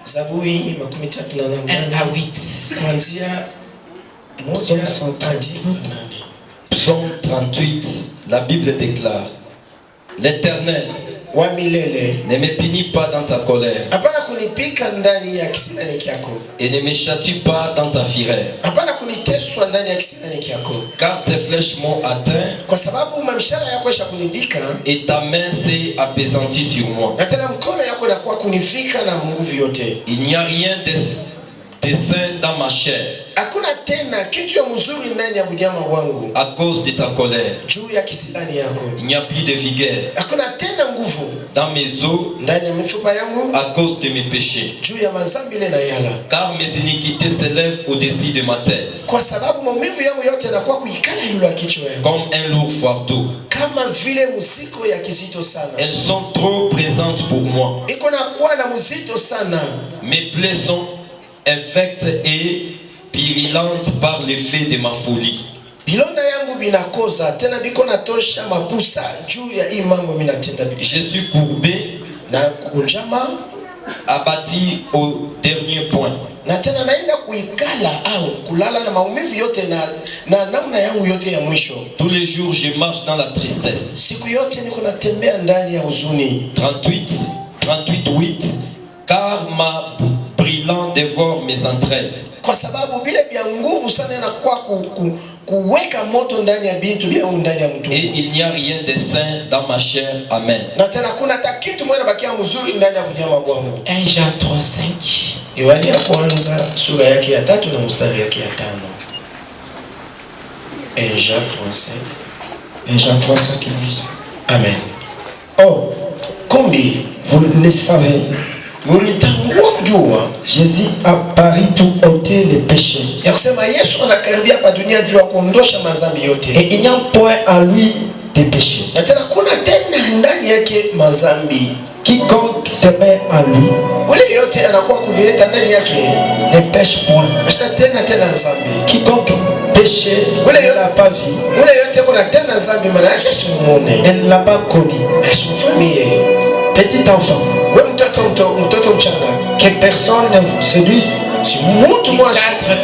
Zaburi makumi tatu na nane 1 à 8. kuanzia moja hadi 8. Psaume 38, la Bible déclare: L'Éternel Wa milele, ne me punit pas dans ta colère hapana kunipika ndani ya kisinani kyako, et ne me châtie pas dans ta fureur, hapana kuniteswa ndani ya kisinani kyako, car tes flèches m'ont atteint kwa sababu mamshara yako shakunibika, et ta main s'est appesantie sur moi. na tena mkono yako nakuwa kunifika na nguvu yote. Il n'y a rien de sain dans ma chair Hakuna tena kitu ya mzuri ndani ya mnyama wangu à cause de ta colère. juu ya kisinani yako. Il n'y a plus de vigueur Hakuna tena nguvu dans mes os ndani ya mifupa yangu à cause de mes péchés, juu ya mazambi ile na yala, car mes iniquités s'élèvent au-dessus de ma tête, kwa sababu maumivu yangu yote yanakuwa kuikala yule kichwa yangu, comme un lourd fardeau. kama vile muziko ya kizito sana. Elles sont trop présentes pour moi. Iko na kuwa na muzito sana. Mes plaies sont infectes et pirilantes par l'effet de ma folie. Bilonda yangu binakoza tena biko natosha mapusa juu ya hii mambo minatenda. Je suis courbé, na kunjama, abattu au dernier point. na tena naenda kuikala au kulala na maumivu yote na namna yangu yote ya mwisho. Tous les jours je marche dans la tristesse. Siku yote niko natembea ndani ya huzuni. 38:8, car ma brûlant dévore mes entrailles. Kwa sababu vile vya nguvu sana inakuwa kuweka moto ndani ya bintu vya ndani ya mtu. Et il n'y a rien de sain dans ma chair. Amen. Na tena kuna hata kitu mwana bakia mzuri ndani ya mnyama wangu. 1 Jean 3:5. Yohana ya kwanza sura yake ya 3 na mstari yake ya 5. 1 Jean 3:5. 1 Jean 3:5 qui dit. Amen. Oh, Kumbi, vous le savez, mulitambua kujua Jésus a paru pour ôter les péchés. ya kusema Yesu anakaribia hapa dunia juu ya kuondosha madhambi yote. Et il n'y a point en lui de péché. Na tena kuna tena ndani yake madhambi. Quiconque se met en lui Ule yote anakuwa kuleta ndani yake ne pêche point. hata tena dhambi. Quiconque péché ne l'a pas vu. Ule yote kuna tena dhambi maana yake simuone. Elle ne l'a pas connu. Asimfamie. Petit enfant, Wewe mtoto mchanga. que personne ne séduise. Si mtu Du 4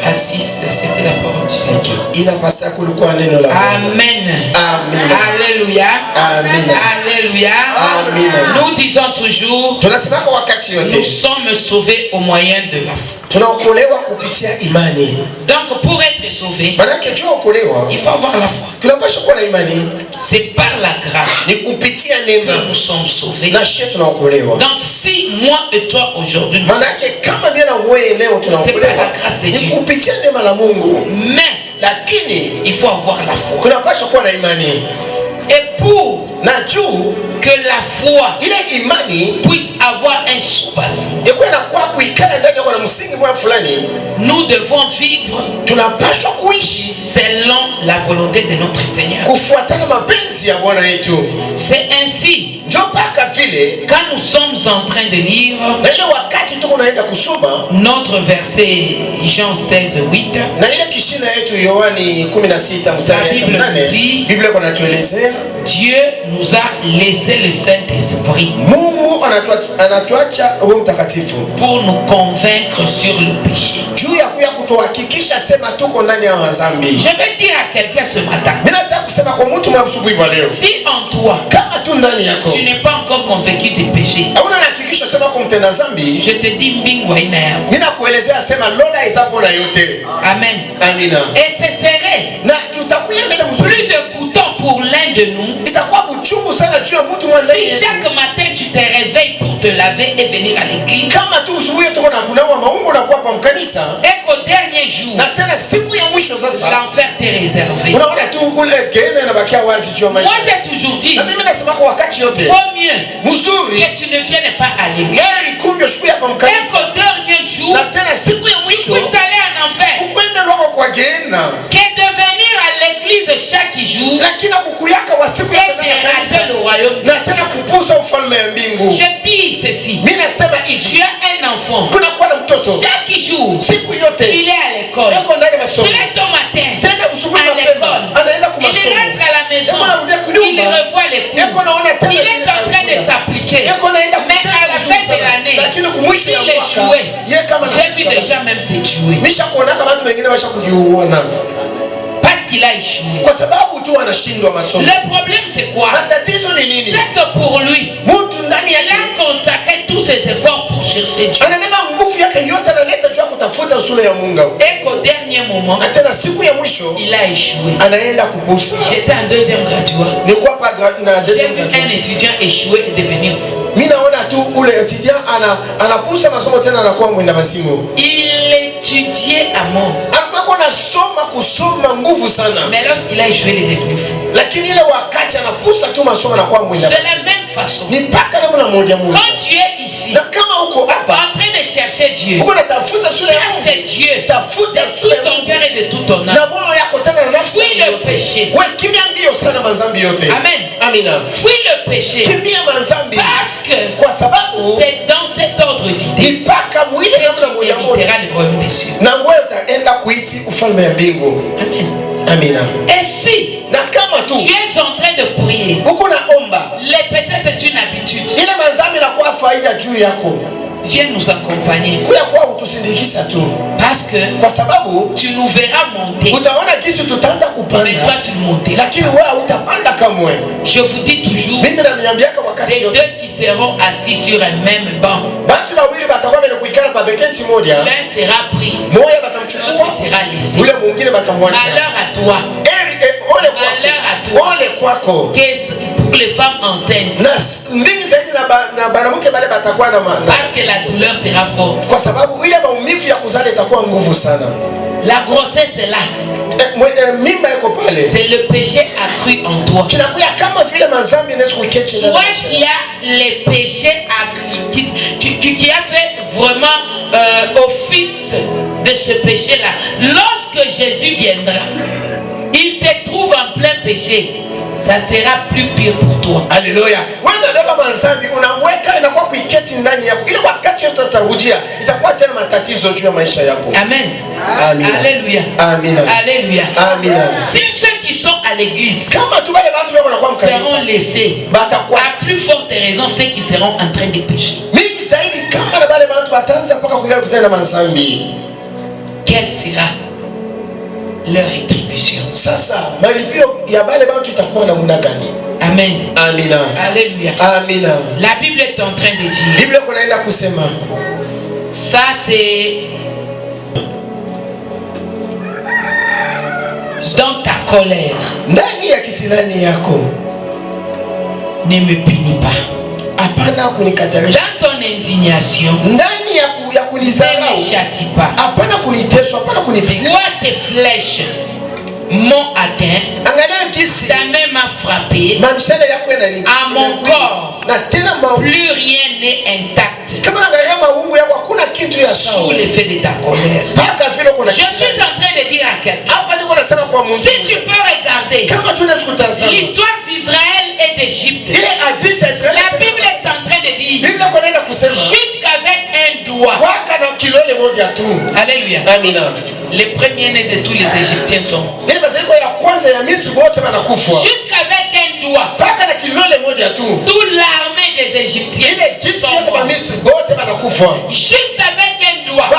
à 6, c'était la parole du Seigneur. inapasa kulikuwa neno la Bwana. Amen. Amen. Alléluia. Amen. Alléluia. Amen. Nous disons toujours, Tunasemaka wakati yote nous sommes sauvés au moyen de la foi. tunaokolewa kupitia imani. Donc pour être sauvé, Maana yake jua okolewa il faut avoir la foi. tunapaswa kuwa na imani. C'est par la grâce Ni kupitia que neema nous sommes sauvés. na sisi tunaokolewa. Donc si moi et toi aujourd'hui, Maana yake kama mimi na wewe leo c'est par la tunaokolewa grâce de ni Dieu. kupitia neema la Mungu, Mais lakini il faut avoir la foi. tunapaswa kuwa na imani. Et pour Na juu que la foi ile imani puisse avoir un soubassement, ikuwe na kwa kuikala ndani yako na msingi mwa fulani, nous devons vivre tunapaswa kuishi selon la volonté de notre Seigneur. kufuatana mapenzi ya Bwana yetu. C'est ainsi, Ndio mpaka vile quand nous sommes en train de lire na ile wakati tuko naenda kusoma notre verset Jean 16:8, na ile kishina yetu Yohani 16 mstari La Bible wa 8, dit, Biblia iko natuelezea Dieu nous a laissé le Saint-Esprit Mungu anatuacha Roho Mtakatifu pour nous convaincre sur le péché. juu ya kuya kutuhakikisha sema tuko ndani ya dhambi. Je vais dire à quelqu'un ce matin, Mimi nataka kusema kwa mtu msubuhi wa leo, si en toi kama tu ndani yako tu n'es pas encore convaincu du péché, hauna hakikisho sema kwa mtenda dhambi, je te dis mbingwa ina yako. mimi nakuelezea sema lola izapo na yote. Amen. Amina. Et ce serait Na utakuya mbele plus mzuri, de couteau pour l'un de nous itakuwa buchungu sana juu ya mtu mmoja. si chaque matin tu te réveilles pour te laver et venir à l'église, Kama tu usubuhi tuko na kunawa maungo na kwa mkanisa, et qu'au dernier jour na tena siku ya mwisho sasa l'enfer t'est réservé. unaona tu kule gene na bakia wazi juu ya Moi maisha. j'ai toujours dit, Na mimi nasema kwa wakati yote vaut mieux mzuri que tu ne viennes pas à l'église gari kumbe siku ya et mkanisa, qu'au dernier jour na tena siku ya tu mwisho puisses aller en enfer, ukwenda loko kwa gene, que de venir à l'église chaque jour lakini kukuyaka wa siku ya et de kanisa rater le royaume. na tena kupuza ufalme wa mbingu. Je dis ceci, Mimi nasema tu hivi, as un enfant, kuna kuwa na mtoto chaque jour siku yote il est à l'école, yuko ndani ya masomo, il est au matin tena usubuhi à mapema l'école, anaenda kwa il masomo, rentre à la maison, yuko anarudia il kunyumba, revoit les yuko cours, naona tena il est en train de s'appliquer. yuko naenda Mais à la fin de l'année, lakini kumwisho si ya les mwaka échoué. J'ai vu des gens même s'échouer. Parce qu'il a échoué. Le problème c'est quoi? C'est que pour lui, il a consacré tous ses efforts pour chercher Dieu. Et qu'au dernier moment, il a échoué. J'étais en deuxième graduat. J'ai vu un étudiant échouer et devenir fou. Il étudiait à mort. Mais lorsqu'il a échoué, il est devenu fou. C'est la même façon. Quand tu es ici, en train de chercher Dieu, cherche Dieu de tout ton cœur et de tout ton âme. Fuis le péché. Amen. Fuis le péché. Parce que c'est dans cet ordre d'idée que tu hériteras le royaume des cieux. Amen. Et si tu es en train de prier, les péchés c'est une habitude. Viens nous accompagner. Parce que tu nous verras monter. Mais toi tu ne montes pas. Je vous dis toujours, les deux qui seront assis sur un même banc, l'un sera pris, l'autre sera laissé. Malheur à toi. Malheur à toi. Pour les femmes enceintes. Parce que la douleur sera forte. La grossesse est là. C'est le péché accru en toi. Toi qui as les péchés accrus, qui a fait vraiment office de ce péché-là. Lorsque Jésus viendra, il te trouve en plein péché. Ça sera plus pire pour toi. Alléluia. Amen. Alléluia. Alléluia. Si ceux qui sont à l'église seront laissés, à plus forte raison ceux qui seront en train de pécher. Quelle sera leur rétribution? Amen. Alléluia. La Bible est en train de dire, ça c'est dans ta colère, ne me punis pas. Dans ton indignation, ne me châtie pas. Vois tes flèches m'ont atteint, ta main m'a frappé, à mon corps plus rien n'est intact sous l'effet de ta colère. Je suis en train de dire à quelqu'un, si tu peux regarder l'histoire d'Israël et d'Égypte, la Bible est en train de dire jusqu'avec un doigt. Alléluia. Les premiers-nés de tous les Égyptiens sont morts. Jusqu'avec un doigt, toute l'armée des Égyptiens sont morts. Juste avec un doigt,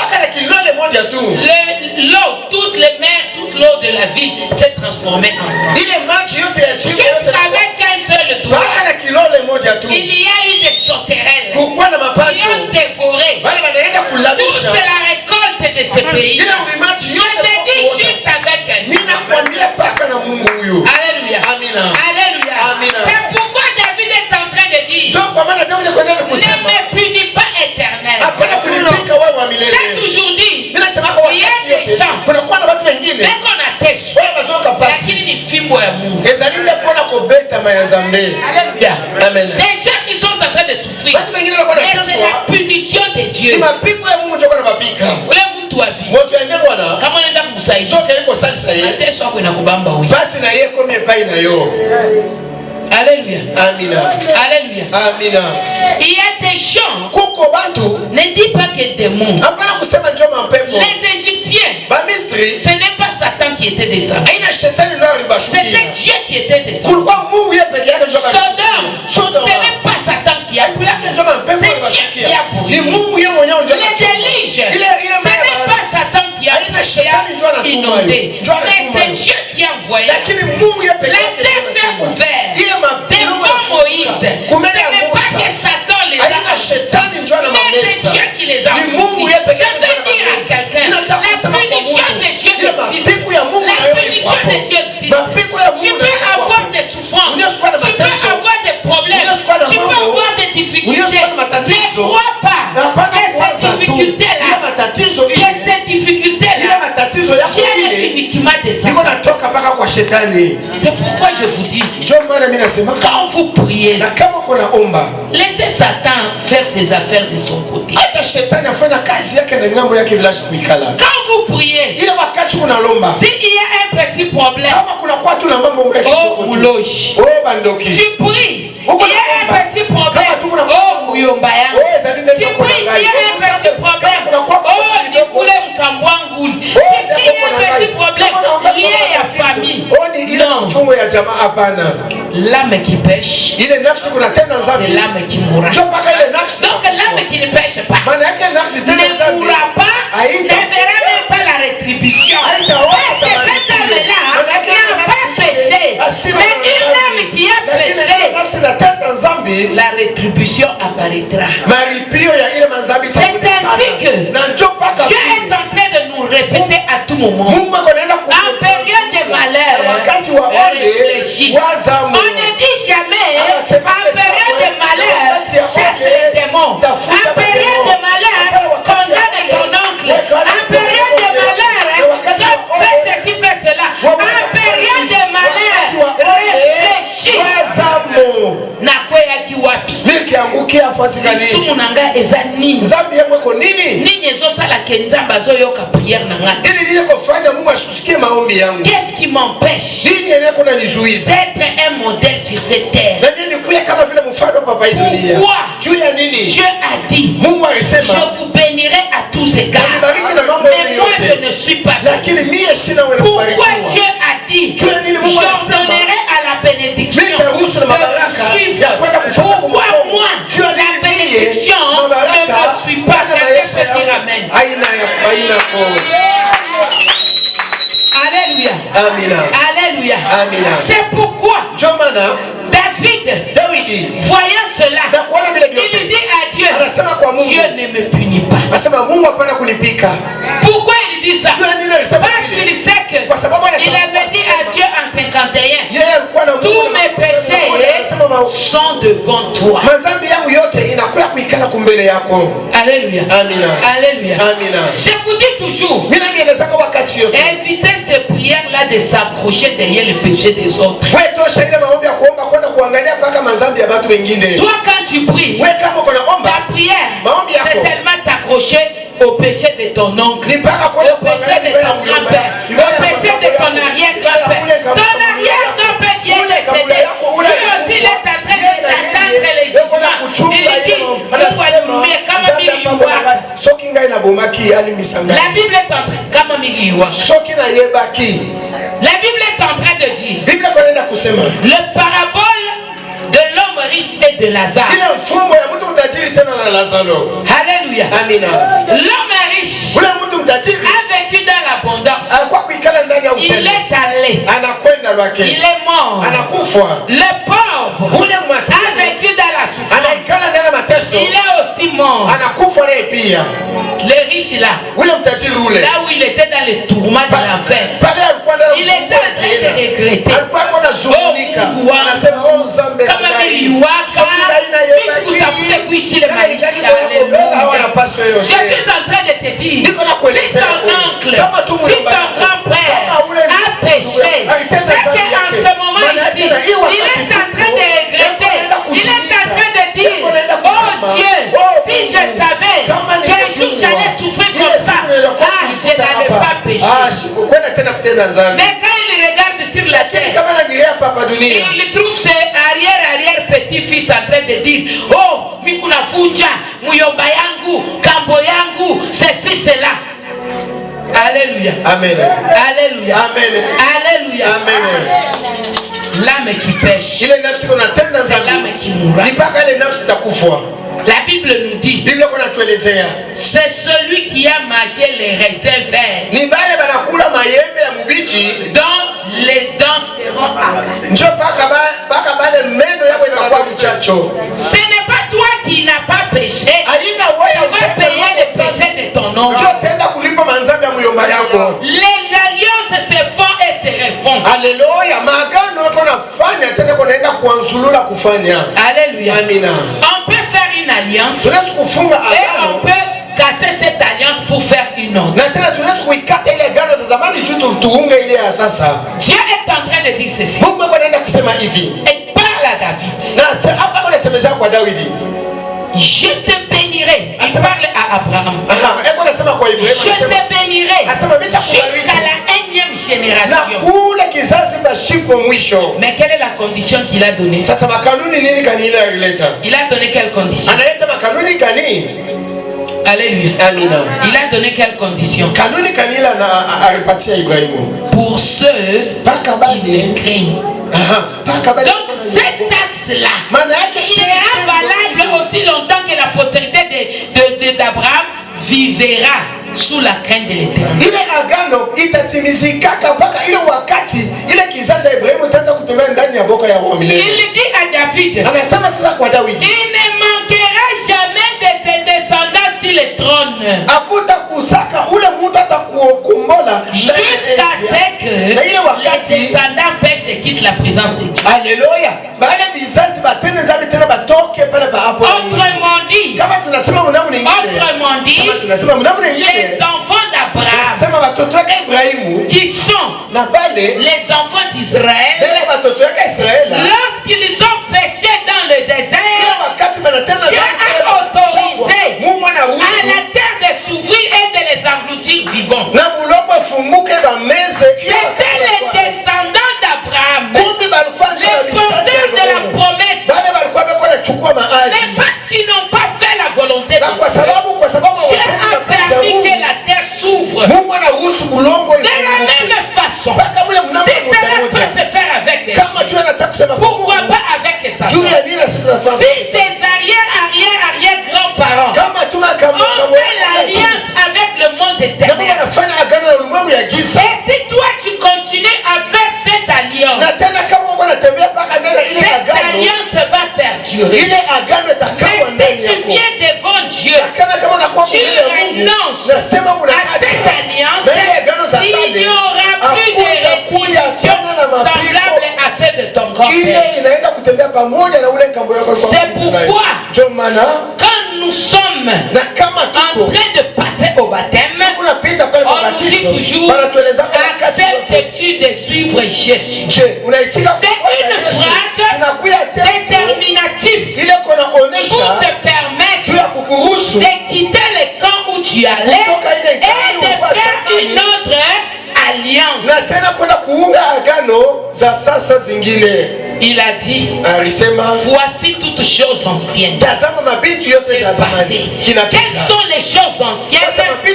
l'eau, toutes les mers, toute l'eau de la ville s'est transformée en sang. Juste avec un seul doigt, il y a eu des sauterelles qui ont dévoré toute la récolte de ce pays. Je te dis juste avec un doigt. Alléluia. Alléluia. C'est pourquoi David est en train de dire, ne me punis pas éternel. J'ai toujours dit, il y a des gens, dès qu'on atteste, lakini ni fimbo ya Mungu. Alléluia. Des gens qui sont en train de souffrir, mais c'est la punition de Dieu. Ule mtu wa vie, kama unaenda kumsaidia, mateso yako inakubamba wewe. Alléluia. Alléluia. Il y a des gens, ne dis pas que des démons. Les Égyptiens, ce n'est pas Satan qui était descendu, c'était Dieu qui était descendu. Sodome, ce n'est pas Satan qui a, c'est Dieu qui a débrouiller. Les délige. Ce n'est pas Satan qui a inondé, mais c'est Dieu qui a envoyé. La terre s'est ouverte devant Moïse. Ce n'est pas que Satan les a envoyés, mais c'est Dieu qui les a envoyés. Je veux dire à quelqu'un, la punition de Dieu existe. La punition de Dieu existe. Tu peux avoir des souffrances, tu peux avoir des problèmes, tu peux avoir des difficultés. Ne crois pas que ces difficultés-là viennent uniquement de Satan. C'est pourquoi je vous dis, quand vous priez, laissez Satan faire ses affaires de son côté. Quand vous priez, s'il y a un petit problème, oh Mouloche, tu pries. Il y a un petit problème, oh Mouyombayan. Tu pries, il y a un petit problème, oh Nikoule Mkambwangoul. Tu pries, il y a un petit problème lié à la famille. Non. L'âme qui pêche, c'est l'âme qui mourra. Donc l'âme qui ne pêche pas ne mourra pas, ne verra même pas la rétribution. Parce que cette âme-là n'a pas péché. Mais une âme qui a péché, la rétribution apparaîtra. C'est ainsi que Dieu est en train de nous répéter à tout moment. En période de malheur, réfléchis. On ne dit jamais, en période de malheur, chasse les démons. En période de malheur, condamne ton oncle. En période de malheur, fais ceci, fais cela. En période de malheur, réfléchis. Nakweyaki wapi? Isumu nanga eza nini? Nini ezosala ke Nzambe azoyoka prière nanga? Qu'est-ce qui m'empêche d'être un modèle sur cette terre? Pourquoi Dieu a dit, je vous bénirai à tous égards, mais moi je ne suis pas béni. Pourquoi Dieu a dit, j'ordonnerai à la bénédiction de vous suivre? Pourquoi moi, la bénédiction ne me suit pas? Quelqu'un peut dire Amen. Alléluia. Alléluia. C'est pourquoi David, voyant cela, il dit à Dieu, Dieu ne me punit pas. Pourquoi il dit ça? Parce qu'il sait qu'il avait dit à Dieu en 51, tous mes péchés sont devant toi. Alléluia. Alléluia. Je vous dis toujours, évitez ces prières-là de s'accrocher derrière les péchés des autres. Toi, quand tu pries, ta prière, c'est seulement t'accrocher au péché de ton oncle, au péché de ton grand-père, au péché de ton arrière-grand-père, ton arrière-grand-père qui est décédé. Lui aussi, il est en train d'attendre les jugements. Il dit, la Bible est en train de dire le parabole de l'homme riche et de Lazare. Alléluia. L'homme riche a vécu dans l'abondance. Il est allé. Il est mort. Le pauvre a vécu dans la souffrance. Il est aussi mort. Le riche là où il était dans les tourments de l'enfer, il était en train de regretter. Je suis en train de te dire, si ton oncle, si ton grand-père a péché, c'est qu'en ce moment ici, il est en train de regretter. Il est en train de dire, oh Dieu, si je savais qu'un jour j'allais souffrir comme ça, je n'allais pas pécher. Mais quand il regarde sur la terre, il trouve ses arrière petits-fils en train de dire, oh, Mikuna Funja, Muyomba yangu, Kambo yangu, ceci, cela. Alléluia. Amen. Alléluia. Amen. Alléluia. Amen. L'âme qui pêche, c'est l'âme qui mourra. La Bible nous dit, c'est celui qui a mangé les raisins verts, dont les dents seront arrachées. Ce n'est pas toi qui n'as pas péché, tu vas payer les péchés de ton nom. Les alliances se font et se refont. Alléluia. Alléluia. On peut faire une alliance et on peut casser cette alliance pour faire une autre. Dieu est en train de dire ceci. Et parle à David. Je te bénirai. Il parle à Abraham. Je te bénirai jusqu'à la 1e génération. Mais quelle est la condition qu'il a donnée? Il a donné quelle condition? Alléluia. Il a donné quelle condition? Pour ceux qui le craignent. Donc cet acte-là sera valable aussi longtemps que la postérité d'Abraham vivra sous la crainte de l'Éternel. Il dit à David, il ne manquera jamais de tes descendants sur le trône, jusqu'à ce que les descendants pêchent et quittent la présence de Dieu. Alléluia. Autrement dit, les enfants d'Abraham qui sont les enfants d'Israël, lorsqu'ils ont péché dans le désert, Dieu a autorisé à la terre de s'ouvrir et de les engloutir vivants. C'était les descendants d'Abraham, les porteurs de la promesse, mais parce qu'ils n'ont pas fait la volonté de Dieu, Dieu a permis que la terre s'ouvre. De la même façon, si cela peut se faire avec Dieu, pourquoi pas avec sa femme? Si tes arrière-grands-parents ont fait l'alliance avec le monde éternel, et si toi tu continues à faire cette alliance, cette alliance va perdurer. Mais si tu viens devant Dieu, tu renonces à cette alliance, il n'y aura plus de rétribution semblable à celle de ton grand-père. C'est pourquoi, quand nous sommes en train de passer au baptême, on nous dit toujours, acceptes-tu de suivre Jésus? C'est une phrase déterminative pour te permettre de quitter le camp où tu allais et de faire une autre alliance. Il a dit, voici toutes choses anciennes. Quelles sont les choses anciennes? Les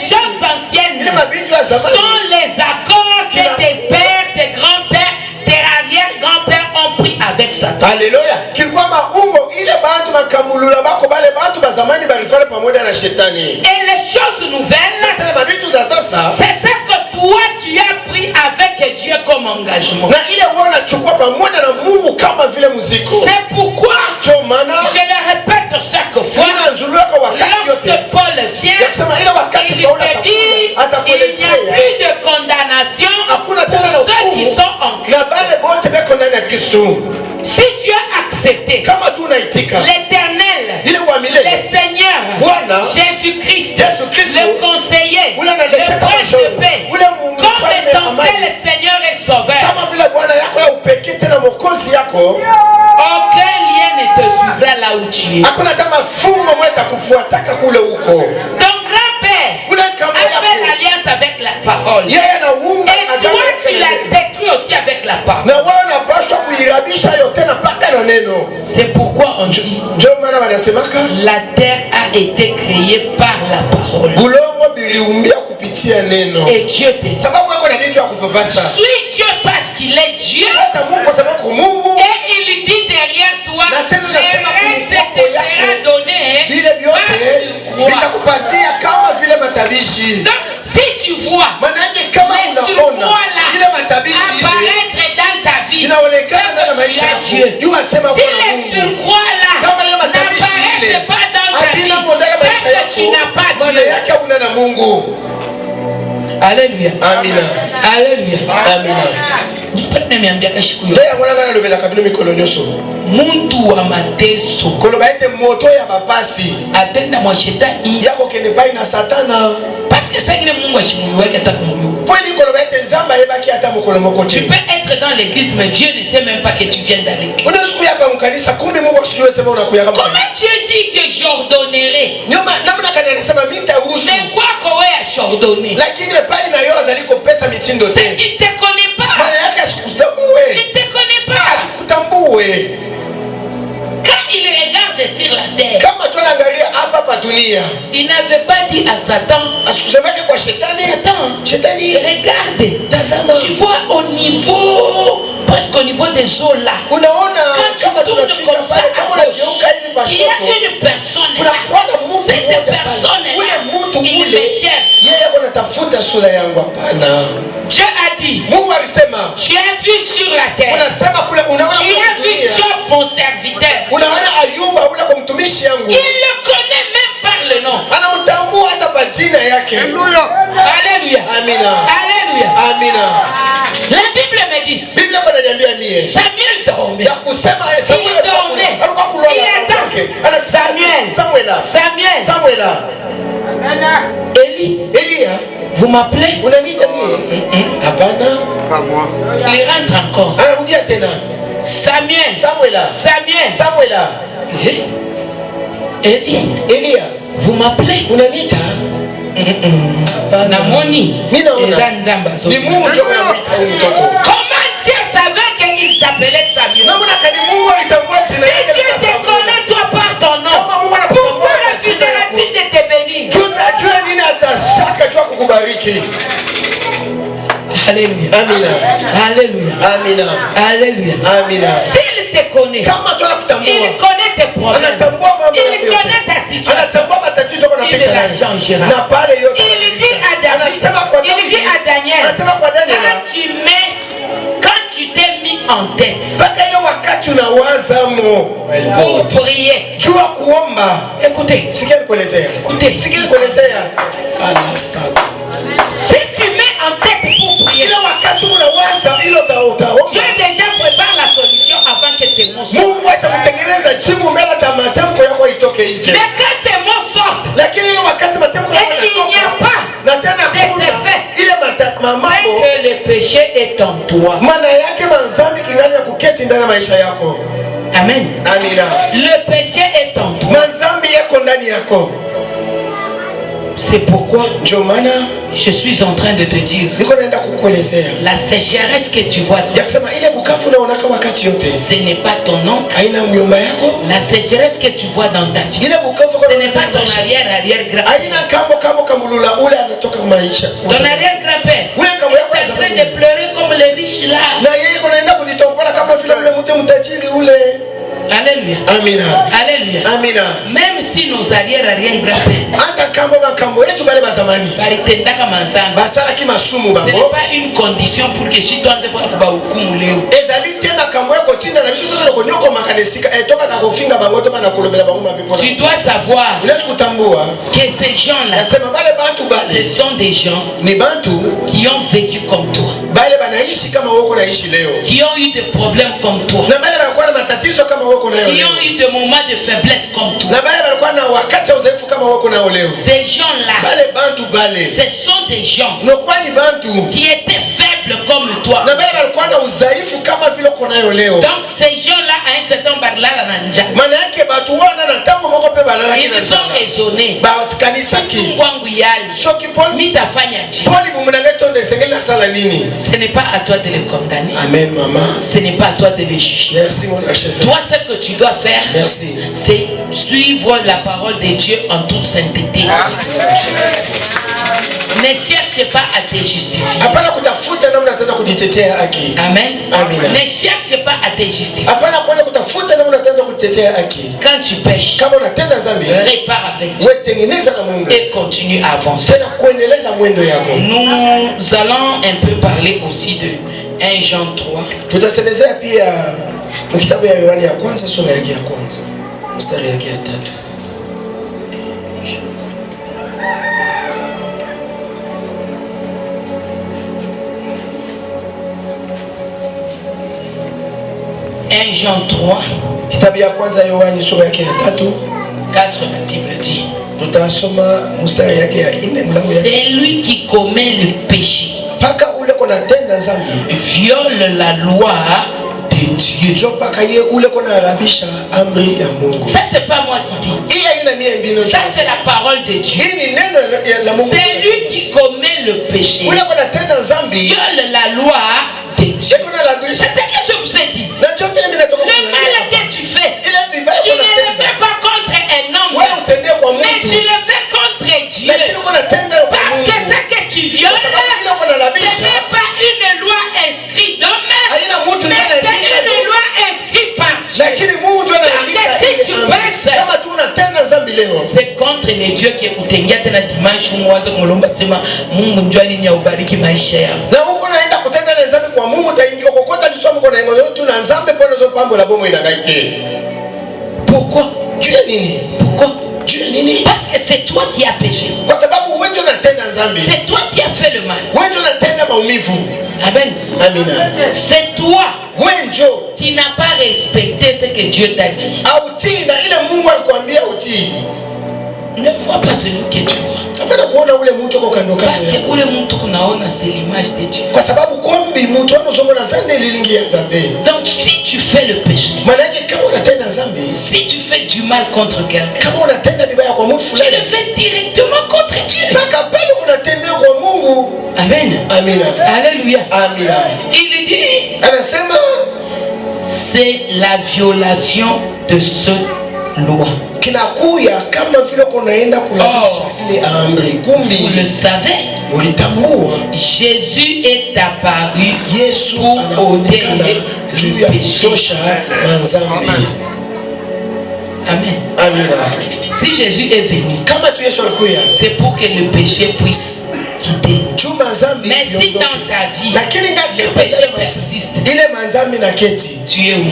choses anciennes sont les accords que tes pères, tes grands-pères, tes arrière-grands-pères ont pris avec Satan. Alléluia. Et les choses nouvelles, c'est ce que toi tu as pris avec Dieu comme engagement. C'est pourquoi je le répète chaque fois, lorsque Paul vient, il te dit il n'y a plus de condamnation pour ceux qui sont en Christ. Si tu as accepté l'Éternel, le Seigneur, Jésus-Christ, le conseiller, le prince de paix, comme ton seul Seigneur et Sauveur, aucun lien ne te suivra là où tu es. Ton grand-père a fait l'alliance avec la parole. Et toi, tu l'as détruit aussi avec la parole. C'est pourquoi on dit la terre a été créée par la parole. Et Dieu te dit, suis Dieu parce qu'il est Dieu. Et il dit derrière toi, le reste te sera donné Mungu. Alléluia. Amina. Alléluia. Amina. Muntu wa mateso koloba ete moto ya mapasi atenda mwa shetani yako kende bai na satana parce que c'est que Mungu ashimuyuweke hata kumuyu. Kweli koloba ete nzamba yebaki hata mukolo moko. Tu peux être dans l'église mais Dieu ne sait même pas que tu viens d'aller. Unasiku yapa mkanisa kumbe Mungu asijue sema unakuya kama. Comment Dieu dit que j'ordonnerai? Nyoma namna kana anasema mitaruhusu. Mais quoi qu'on ait j'ordonner? Lakini pai na yo azali kopesa mitindo te. C'est qu'il te connaît pas. Maana yake asikutambue. Il te connaît pas. Asikutambue. Quand il regarde sur la terre, kama tu anaangalia hapa pa dunia, il n'avait pas dit à Satan, asikusemaje kwa shetani, Shetani, regarde, tazama, tu vois au niveau, presque au niveau des eaux là, unaona kama tunafika pale, kama unageuka hivi pashoto, il y a une personne là, cette personne là, il me cherche, yeye anatafuta sura yangu. Hapana, Dieu a dit, Mungu alisema, tu as vu sur la terre, unasema kule unaona, tu as vu Job mon serviteur, unaona Ayuba ule kwa mtumishi yangu, il le connaît même par le nom, anamtambua hata kwa jina yake. Alléluia, amina, alléluia, amina. La Bible me dit, Biblia inaniambia mie, Samuel dormait, ya kusema il dormait, il attend, Samuel, Elia, vous m'appelez? Unaniita mie? Hapana, pas moi. Il rentre encore. Rudia tena. Samuel, Elia, vous m'appelez? Unaniita? Namoni. Ni Mungu ndio anamuita huyu mtoto. Comment Dieu savait qu'il s'appelait Samuel? Si Dieu te connaît toi par ton nom, pourquoi refuseras-tu de te bénir? Alléluia. Amina. Alléluia. Amina. Alléluia. Amina. S'il te connaît, il connaît tes problèmes, il connaît ta situation, il la changera. Il dit à David, il dit à Daniel, quand tu t'es mis en tête pour prier, écoutez, écoutez, si tu mets en tête pour prier, Dieu déjà prépare la solution avant que tes mots sortent. Mais quand tes mots sortent et il n'y a pas des effets, c'est que le péché est en toi. Amen. Le péché est en toi. C'est pourquoi je suis en train de te dire, la sécheresse que tu vois, ce n'est pas ton oncle. La sécheresse que tu vois dans ta vie, ce n'est pas ton arrière-grand-père. Ton arrière-grand-père est en train de pleurer comme les riches là. Alléluia. Amina. Alléluia. Amina. Même si nos arrière-grand-pères ce n'est pas une condition pour que tu dois tu dois savoir que ces gens-là, ce sont des gens qui ont vécu comme toi, qui ont eu des problèmes comme toi, qui ont eu des moments de faiblesse comme toi. Ces gens-là, ce sont des gens qui étaient faibles comme toi. Donc ces gens-là, à un certain moment, ils ont raisonné. Ce n'est pas à toi de les condamner. Amen, maman. Ce n'est pas à toi de les juger. Merci, mon chef. Toi, ce que tu dois faire, c'est suivre la parole de Dieu en toute sainteté. Ne cherche pas à te justifier. Amen. Ne cherche pas à te justifier. Quand tu pêches, répare avec Dieu et continue à avancer. Nous allons un peu parler aussi de 1 Jean 3. 1 Jean 3. Kitabu ya kwanza Yohani sura yake ya 3. 4 la Bible dit. Tutasoma mstari yake ya 4 mlango ya. C'est lui qui commet le péché. Paka ule kona tenda zambi. Viole la loi de Dieu. Jo paka ye ule kona harabisha amri ya Mungu. Ça c'est pas moi qui dis. Ça c'est la parole de Dieu. C'est lui qui commet le péché. Viole la loi de Dieu. C'est ce que je vous ai dit. Le mal que tu fais, tu ne le fais pas contre un homme, mais tu le fais contre Dieu. Parce que ce que tu violes, ce n'est pas une loi inscrite d'homme, mais c'est une loi inscrite par Dieu. Donc si tu pèches, c'est contre les dieux qui kutengia tena dimanche mwanzo kulomba sema Mungu njoo nini aubariki maisha yako. Na huko naenda kutenda na nzambe kwa Mungu taingia kokota lisoma kwa ngo yote na nzambe pona zo pambo la bomo inagaite. Pourquoi? Dieu nini? Pourquoi? Dieu nini? Parce que c'est toi qui as péché. Kwa sababu wewe ndio unatenda nzambe. C'est toi qui as fait le mal. Wewe ndio unatenda maumivu. Amen. Amina. C'est toi wewe ndio qui n'a pas respecté ce que Dieu t'a dit. Autii na ile Mungu alikwambia utii. Ne vois pas celui que tu vois. Hapana kuona ule mtu uko kando kando. Parce que ule mtu unaona c'est l'image de Dieu. Kwa sababu kombi mtu anazomona sana lilingia nzambe. Donc si tu fais le péché, maana yake kama unatenda nzambe, si tu fais du mal contre quelqu'un, kama unatenda vibaya kwa mtu fulani, tu le fais directement contre Dieu. Mpaka pale unatendea kwa Mungu. Amen. Amina. Alléluia. Amina. Il dit, anasema c'est la violation de ce loi. Kinakuya kama vile kunaenda kulabisha ile amri. Kumbi vous le savez, mulitambua Jésus est apparu Yesu pour ôter le péché. Manzambi. Amen. Amina. Si Jésus est venu, c'est pour que le péché puisse quitter. Mais si dans ta vie le péché persiste, tu es où?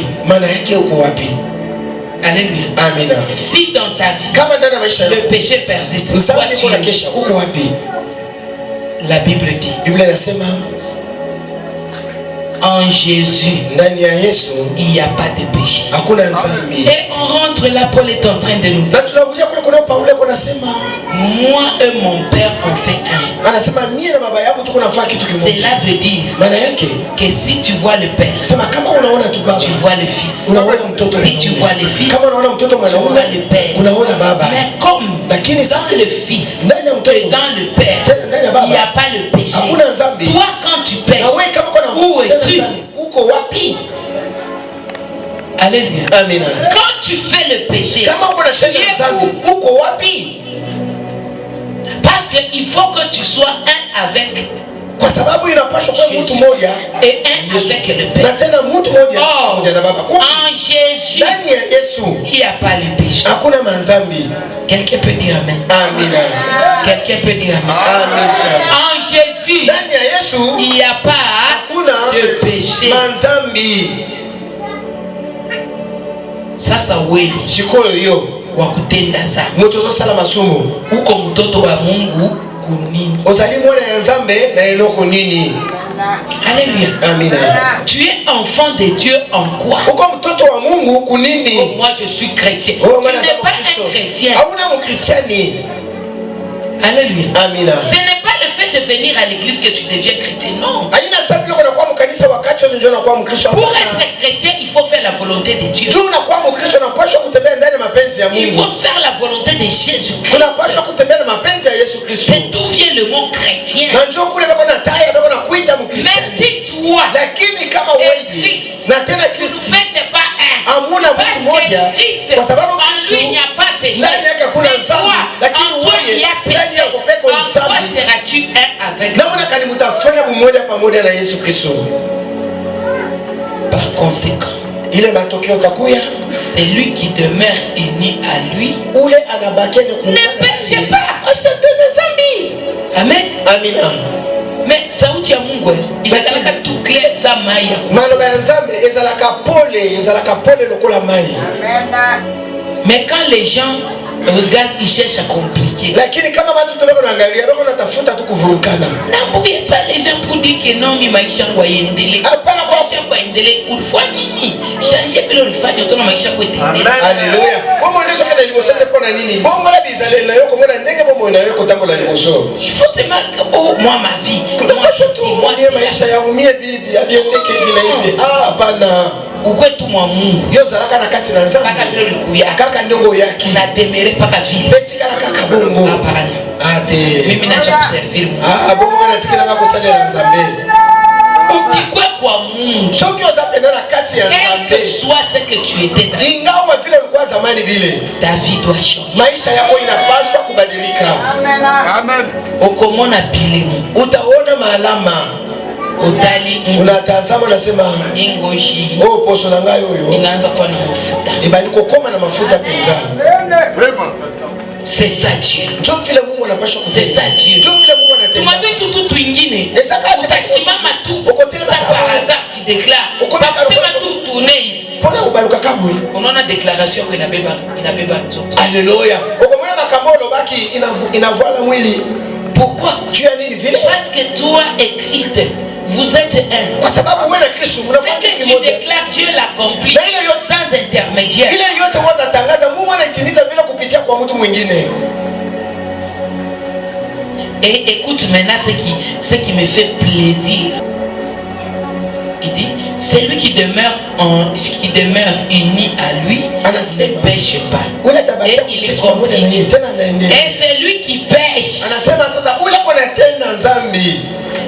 Alléluia. Amina. Si dans ta vie le péché persiste, toi tu es où? La Bible dit, en Jésus, il n'y a pas de péché. Et on rentre là, Paul est en train de nous dire, moi et mon père on fait un. Cela veut dire que si tu vois le père, tu vois le fils. Si tu vois le fils, tu vois le père. Mais comme dans le fils et dans le père, il n'y a pas le péché. Toi quand tu pèches, où es-tu? Alléluia. Quand tu fais le péché, parce qu'il faut que tu sois un avec Jésus et un avec le Père. Or, en Jésus, il n'y a pas le péché. Quelqu'un peut dire Amen. Quelqu'un peut dire Amen. En Jésus, il n'y a pas de péché. Sasa wewe wa kutenda sana uko mtoto wa Mungu kunini? Alléluia. Amina. Tu es enfant de Dieu en quoi? Oh, moi je suis chrétien. Tu n'es pas un chrétien. Alléluia. Amina. Ce n'est pas le fait de venir à l'église que tu deviens chrétien, non. Pour être chrétien, il faut faire la volonté de Dieu. Il faut faire la volonté de Jésus-Christ. C'est d'où vient le mot chrétien. Mais si toi et Christ, vous ne faites pas un, parce que Christ, en lui il n'y a pas péché. Mais toi, en toi il y a péché. En quoi seras-tu un avec lui? Par conséquent, celui qui demeure uni à lui ne péche pas. Amen. Amina. Mais sauti ya Mungu inakalaka tout clair sa maya. Mais Mais quand les gens Regarde, il cherche à compliquer. Lakini kama watu tunao naangalia bako natafuta tu kuvurukana. N'embrouillez pas les gens pour dire que non, mi maisha yangu yaendelee. Hapana kwa Maisha yangu yaendelee. Ulifanya nini? Changer bila ulifanya utona maisha yako yaendelee. Haleluya. Bomo ndio kana libosete pona nini? Bongo la bizale na yoko mona ndenge bomo na yoko tambola liboso. Il faut se marquer, oh moi ma vie. Moi ceci, moi mie maisha yangu mie bibi abiendeke hivi na hivi. Hapana. Ukwetu mwa Mungu. Yo zalaka na kati na nzambe. Paka vile ulikuya. Kaka ndongo yaki. Na demere paka vile. Beti kala kaka bongo. Hapana. Ate. Mimi nacha kuservir Mungu. Bongo wana tikina ngako salia na nzambe. Ukikwe kwa Mungu. Soki ozapenda na kati ya nzambe. Quel que soit ce que tu étais dans. Ingawa vile ulikuwa zamani vile. Ta vie doit changer. Maisha yako inapaswa kubadilika. Amen. Okomona bilemu. Utaona maalama. Otali unatazama unasema ingoshi oh poso na ngayo yo inaanza kuwa na mafuta ibali kokoma na mafuta pizza. Vraiment. C'est ça Dieu. Ndio vile Mungu anapaswa kufanya. C'est ça Dieu. Ndio vile Mungu anatenda. Tumwambie tu ingine. Utashimama tu. Ukotela par hasard tu déclares. Ukisema tu tourner hivi. Pona ubaluka kabwe. Unaona declaration kwa inabeba nzoto. Alléluia. Ukomona makamolo baki inavala mwili. Pourquoi? Tu as nini vile? Parce que toi et Christ vous êtes un. Kwa sababu wewe na Kristo mnafanya kitu kimoja. Ce que tu déclares Dieu l'accomplit sans intermédiaire. Ile yote watatangaza Mungu anaitimiza bila kupitia kwa mtu mwingine. Et écoute maintenant ce qui me fait plaisir. Il dit, celui qui demeure uni à lui ne pêche pas. Et il continue. Et celui qui pêche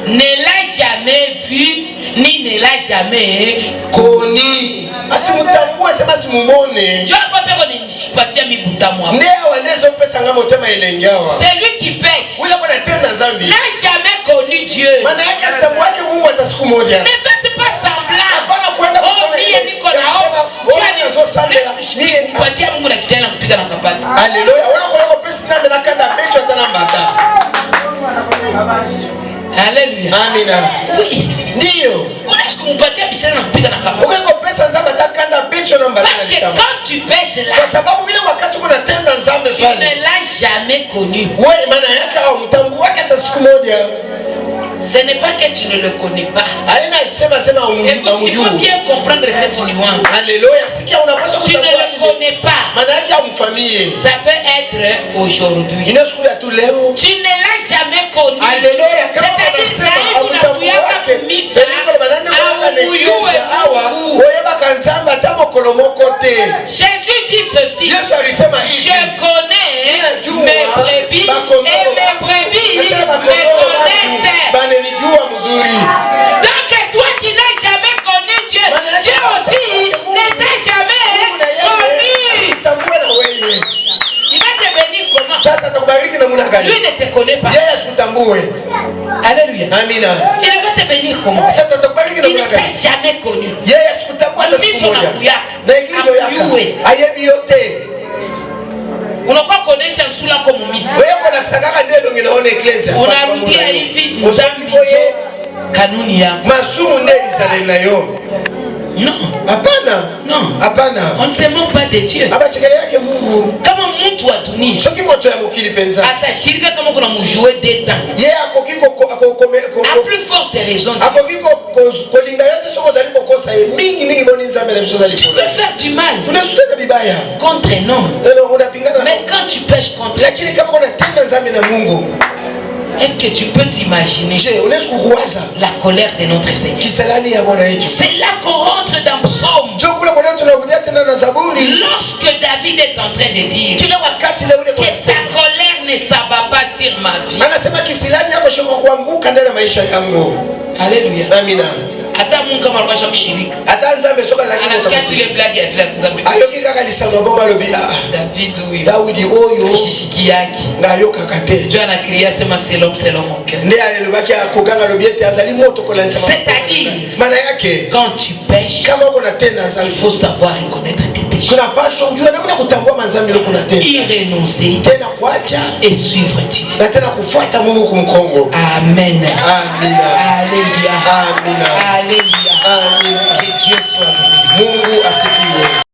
ne l'a jamais vu ni ne l'a jamais connu. Celui qui pêche n'a jamais connu Dieu. Ne faites pas semblant. Oh, mie niko na hope. Kupatia Mungu na kijana kupiga na kapata. Haleluya. Wanakola pesa na mnakanda becho tena mbata. Haleluya. Amina. Ndio. Unaweza kumpatia biashara na kupiga na kapata. Ukiko pesa nzamba takanda becho na mbata. Parce que quand tu pêches là. Kwa sababu ile wakati kuna tenda nzambe pale. Tu ne l'as jamais connu. Wewe maana yake au mtambu wake hata siku moja. Ce n'est pas que tu ne le connais pas. Écoute, il faut bien comprendre cette nuance. Alléluia. Tu ne le connais pas. Ça peut être aujourd'hui. Tu ne l'as jamais connu. C'est-à-dire Jésus dit ceci. Je connais mes brebis et mes brebis me connaissent. Donc toi qui n'as jamais connu Dieu, Dieu aussi ne t'a jamais connu. Il va te bénir comment? Lui ne te connaît pas. Alléluia. Amina. Il va te bénir comment? Il ne t'a jamais connu. Unakuwa kuonesha nsula kwa mumisi. Unarudia hivi kanuni yako. Masumu nde bizaleli na yo. Non. Hapana. Non. Hapana. On ne se moque pas de Dieu. Abachekele yake Mungu. Kama mtu wa dunia. Soki moto ya mukili penza. Atashirika kama kuna mjouer d'état. Ye akokiko a plus forte raison. Akokiko kolinga yote soko zali kokosa mingi boni nzambe na biso zali. Tu peux faire du mal. Tunasutana bibaya. Contre un homme. Unapingana. Mais quand tu pêches contre. Lakini kama kuna tenda nzambe na Mungu. Est-ce que tu peux t'imaginer la colère de notre Seigneur? C'est là qu'on rentre dans Psaume. Lorsque David est en train de dire que sa colère ne s'abat pas sur ma vie. Alléluia. Amina. Hata Mungu kama alikuwa kushirika. Hata nzambe soka lakini anasikia zile blague ya vile nzambe. Ayoki kaka lisano bonga lobi David huyo. Daudi oyo. Shishiki yake. Ngayoka kate. Dieu anakria sema selon mon cœur. Ndiye alibaki akoganga lobi ete azali moto kola nsema. C'est-à-dire maana yake quand tu pêches kama uko na tena nzambe il faut savoir reconnaître tes péchés. Kuna pasho unjua namna kutambua manzambe loko na tena. Y renoncer. Tena kuacha et suivre Dieu. Na tena kufuata Mungu kumkongo. Amen. Amina. Alléluia. Amina. Alléluia. Amina. Que Dieu soit loué. Mungu asifiwe.